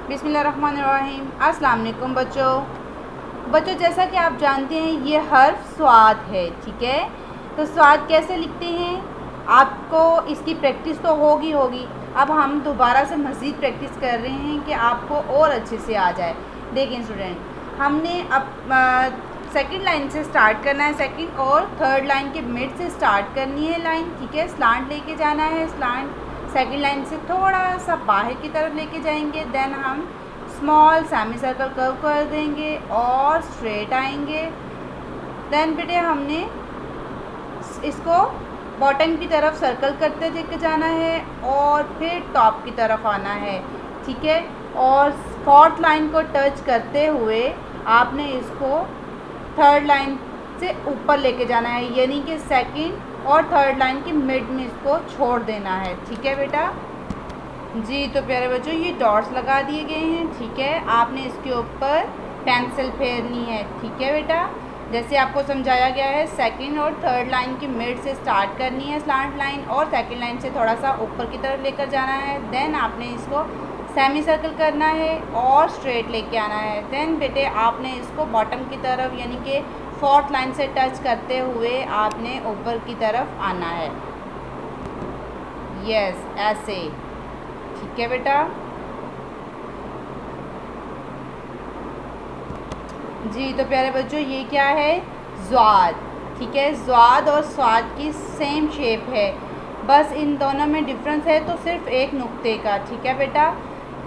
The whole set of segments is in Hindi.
बिस्मिल्लाहिर्रहमानिर्रहीम। अस्सलाम वालेकुम बच्चों, जैसा कि आप जानते हैं ये हर्फ स्वाद है, ठीक है। तो स्वाद कैसे लिखते हैं, आपको इसकी प्रैक्टिस तो होगी। अब हम दोबारा से मज़ीद प्रैक्टिस कर रहे हैं कि आपको और अच्छे से आ जाए। देखिए स्टूडेंट, हमने अब सेकंड लाइन से स्टार्ट करना है, सेकंड और थर्ड लाइन के मिड से स्टार्ट करनी है लाइन, ठीक है। स्लांट लेके जाना है, स्लांट सेकंड लाइन से थोड़ा सा बाहर की तरफ लेके जाएंगे, देन हम स्मॉल सेमी सर्कल कर्व कर देंगे और स्ट्रेट आएंगे। देन बेटे हमने इसको बॉटम की तरफ सर्कल करते लेके जाना है और फिर टॉप की तरफ आना है, ठीक है। और फोर्थ लाइन को टच करते हुए आपने इसको थर्ड लाइन से ऊपर लेके जाना है, यानी कि सेकंड और थर्ड लाइन की मिड में इसको छोड़ देना है, ठीक है बेटा जी। तो प्यारे बच्चों, ये डॉट्स लगा दिए गए हैं, ठीक है। आपने इसके ऊपर पेंसिल फेरनी है, ठीक है बेटा। जैसे आपको समझाया गया है, सेकंड और थर्ड लाइन की मिड से स्टार्ट करनी है स्लांट लाइन और सेकंड लाइन से थोड़ा सा ऊपर की तरफ लेकर जाना है। देन आपने इसको सेमी सर्कल करना है और स्ट्रेट लेके आना है। देन बेटे आपने इसको बॉटम की तरफ यानी कि फोर्थ लाइन से टच करते हुए आपने ऊपर की तरफ आना है, यस ऐसे, ठीक है बेटा जी। तो प्यारे बच्चों, ये क्या है, ज़्वाद, ठीक है। ज़्वाद और स्वाद की सेम शेप है, बस इन दोनों में डिफरेंस है तो सिर्फ एक नुक्ते का, ठीक है बेटा।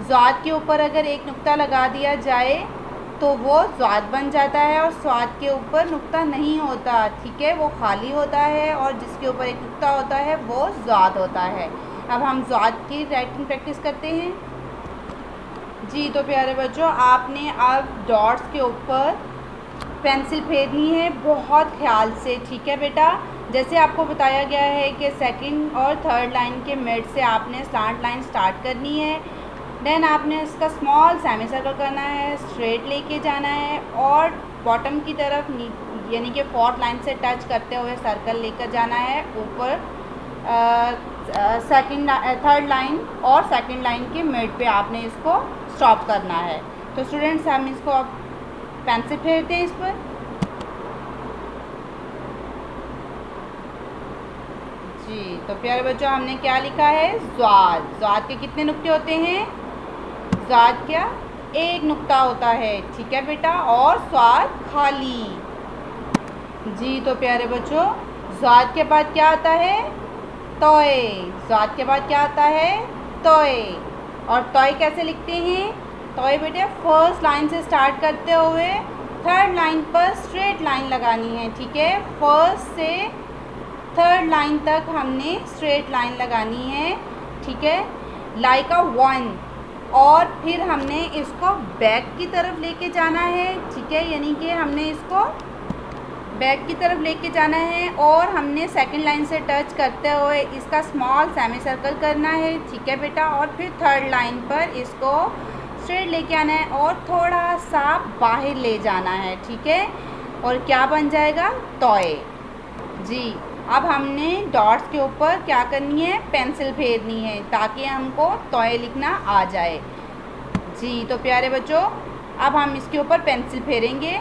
ज़्वाद के ऊपर अगर एक नुक्ता लगा दिया जाए तो वो ज़्वाद बन जाता है, और स्वाद के ऊपर नुक्ता नहीं होता, ठीक है, वो खाली होता है, और जिसके ऊपर एक नुक्ता होता है वो ज़्वाद होता है। अब हम ज़्वाद की राइटिंग प्रैक्टिस करते हैं जी। तो प्यारे बच्चों, आपने अब डॉट्स के ऊपर पेंसिल फेरनी है बहुत ख्याल से, ठीक है बेटा। जैसे आपको बताया गया है कि सेकंड और थर्ड लाइन के मिड से आपने स्लांट लाइन स्टार्ट करनी है। देन आपने इसका स्मॉल सेमी सर्कल करना है, स्ट्रेट लेके जाना है और बॉटम की तरफ यानी कि फोर्थ लाइन से टच करते हुए सर्कल लेकर जाना है ऊपर थर्ड लाइन और सेकंड लाइन के मिड पे आपने इसको स्टॉप करना है। तो स्टूडेंट्स, हम इसको अब पेंसिल फेरते हैं इस पर जी। तो प्यारे बच्चों, हमने क्या लिखा है, ज़्वाद। ज़्वाद के कितने नुक्ते होते हैं, ज़्वाद क्या एक नुक्ता होता है, ठीक है बेटा, और स्वाद खाली जी। तो प्यारे बच्चों, ज़्वाद के बाद क्या आता है, तोय। ज़्वाद के बाद क्या आता है, तोय। और तोय कैसे लिखते हैं, तोय बेटे फर्स्ट लाइन से स्टार्ट करते हुए थर्ड लाइन पर स्ट्रेट लाइन लगानी है, ठीक है। फर्स्ट से थर्ड लाइन तक हमने स्ट्रेट लाइन लगानी है, ठीक है, लाइक अ वन। और फिर हमने इसको बैक की तरफ लेके जाना है, ठीक है, यानी कि हमने इसको बैक की तरफ लेके जाना है और हमने सेकंड लाइन से टच करते हुए इसका स्मॉल सेमी सर्कल करना है, ठीक है बेटा। और फिर थर्ड लाइन पर इसको स्ट्रेट लेके आना है और थोड़ा सा बाहर ले जाना है, ठीक है। और क्या बन जाएगा, तोय जी। अब हमने डॉट्स के ऊपर क्या करनी है, पेंसिल फेरनी है ताकि हमको तोय लिखना आ जाए जी। तो प्यारे बच्चों, अब हम इसके ऊपर पेंसिल फेरेंगे,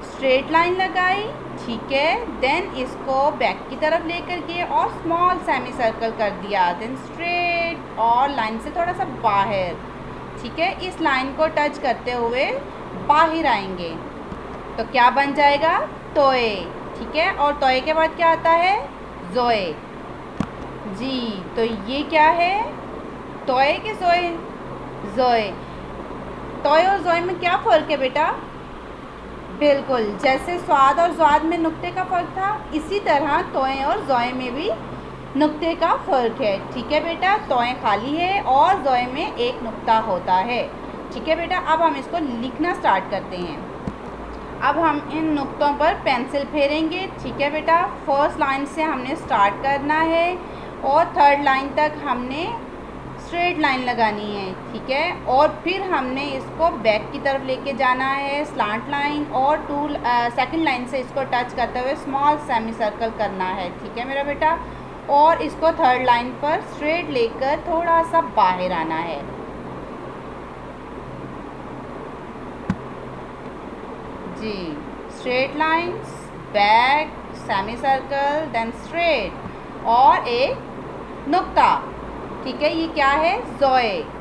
स्ट्रेट लाइन लगाई, ठीक है। देन इसको बैक की तरफ लेकर के और स्मॉल सेमी सर्कल कर दिया, देन स्ट्रेट और लाइन से थोड़ा सा बाहर, ठीक है। इस लाइन को टच करते हुए बाहर आएंगे तो क्या बन जाएगा, तोय, ठीक है। और तोय के बाद क्या आता है, ज़ोए जी। तो ये क्या है, तोय के ज़ोए, ज़ोए। तोय और ज़ोए में क्या फ़र्क है बेटा, बिल्कुल जैसे स्वाद और ज़्वाद में नुक्ते का फ़र्क था, इसी तरह तोय और ज़ोए में भी नुक्ते का फ़र्क है, ठीक है बेटा। तोय खाली है और ज़ोए में एक नुक्ता होता है, ठीक है बेटा। अब हम इसको लिखना स्टार्ट करते हैं। अब हम इन नुक्तों पर पेंसिल फेरेंगे, ठीक है बेटा। फर्स्ट लाइन से हमने स्टार्ट करना है और थर्ड लाइन तक हमने स्ट्रेट लाइन लगानी है, ठीक है। और फिर हमने इसको बैक की तरफ लेके जाना है, स्लांट लाइन, और सेकंड लाइन से इसको टच करते हुए स्मॉल सेमी सर्कल करना है, ठीक है मेरा बेटा। और इसको थर्ड लाइन पर स्ट्रेट लेकर थोड़ा सा बाहर आना है जी, straight lines, back, semi circle, then straight और एक नुक्ता। ठीक है, ये क्या है? ज़ोए।